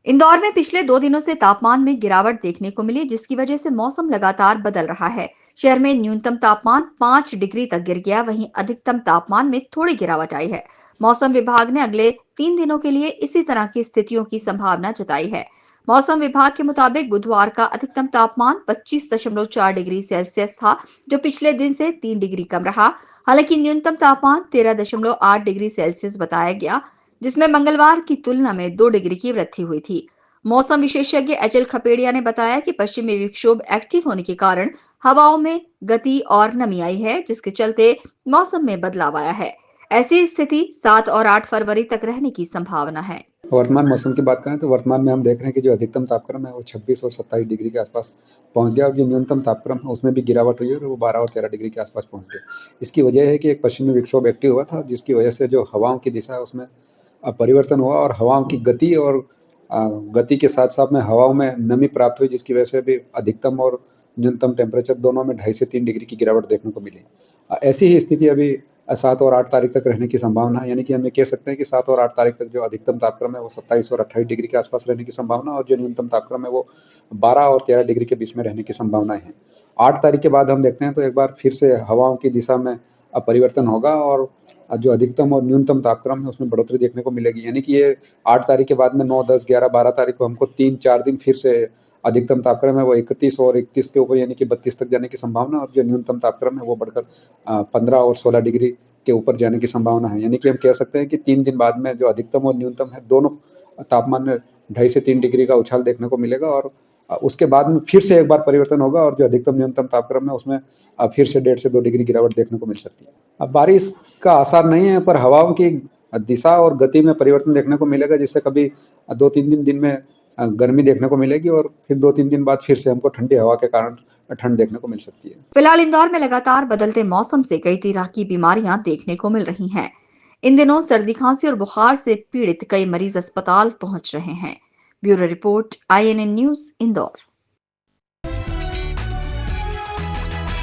इंदौर में पिछले 2 दिनों से तापमान में गिरावट देखने को मिली, जिसकी वजह से मौसम लगातार बदल रहा है। शहर में न्यूनतम तापमान 5 डिग्री तक गिर गया, वहीं अधिकतम तापमान में थोड़ी गिरावट आई है। मौसम विभाग ने अगले 3 दिनों के लिए इसी तरह की स्थितियों की संभावना जताई है। मौसम विभाग के मुताबिक बुधवार का अधिकतम तापमान 25.4 डिग्री सेल्सियस था, जो पिछले दिन से 3 डिग्री कम रहा। हालांकि न्यूनतम तापमान 13.8 डिग्री सेल्सियस बताया गया, जिसमें मंगलवार की तुलना में 2 डिग्री की वृद्धि हुई थी। मौसम विशेषज्ञ एचएल खपेड़िया ने बताया कि पश्चिमी विक्षोभ एक्टिव होने के कारण हवाओं में गति और नमी आई है, जिसके चलते मौसम में बदलाव आया है। ऐसी स्थिति 7 और 8 फरवरी तक रहने की संभावना है। वर्तमान मौसम की बात करें तो वर्तमान में हम देख रहे हैं कि जो अधिकतम तापक्रम है वो 26 और 27 डिग्री के आसपास पहुंच गया और जो न्यूनतम तापक्रम है उसमें भी गिरावट हुई है और वो 12 और 13 डिग्री के आसपास पहुंच गया। इसकी वजह है कि एक पश्चिमी विक्षोभ एक्टिव हुआ था, जिसकी वजह से जो हवाओं की दिशा है उसमें परिवर्तन हुआ और हवाओं की गति और गति के साथ साथ में हवाओं में नमी प्राप्त हुई, जिसकी वजह से भी अधिकतम और न्यूनतम टेम्परेचर दोनों में 2.5 से 3 डिग्री की गिरावट देखने को मिली। ऐसी ही स्थिति अभी 7 और 8 तारीख तक रहने की संभावना है, यानी कि हम ये कह सकते हैं कि 7 और 8 तारीख तक जो अधिकतम तापक्रम है वो 27 और 28 डिग्री के आसपास रहने की संभावना और जो न्यूनतम तापक्रम है वो 12 और 13 डिग्री के बीच में रहने की संभावनाएं हैं। 8 तारीख के बाद हम देखते हैं तो एक बार फिर से हवाओं की दिशा में परिवर्तन होगा और जो अधिकतम और न्यूनतम तापक्रम है उसमें बढ़ोतरी देखने को मिलेगी, यानी कि ये 8 तारीख के बाद में 9, 10, 11, 12 तारीख को हमको 3-4 दिन फिर से अधिकतम तापक्रम है वो 31 और 31 के ऊपर यानी कि 32 तक जाने की संभावना और जो न्यूनतम तापक्रम है वो बढ़कर 15 और 16 डिग्री के ऊपर जाने की संभावना है। यानी कि हम कह सकते हैं कि 3 दिन बाद में जो अधिकतम और न्यूनतम है दोनों तापमान में 2.5 से 3 डिग्री का उछाल देखने को मिलेगा और उसके बाद में फिर से एक बार परिवर्तन होगा और जो अधिकतम न्यूनतम तापक्रम है उसमें फिर से 1.5 से 2 डिग्री गिरावट देखने को मिल सकती है। अब बारिश का आसार नहीं है, पर हवाओं की दिशा और गति में परिवर्तन देखने को मिलेगा, जिससे कभी 2-3 दिन में गर्मी देखने को मिलेगी और फिर 2-3 दिन बाद फिर से हमको ठंडी हवा के कारण ठंड देखने को मिल सकती है। फिलहाल इंदौर में लगातार बदलते मौसम से कई तरह की बीमारियां देखने को मिल रही हैं। इन दिनों सर्दी, खांसी और बुखार से पीड़ित कई मरीज अस्पताल पहुंच रहे हैं। Bureau report, INN news, Indore.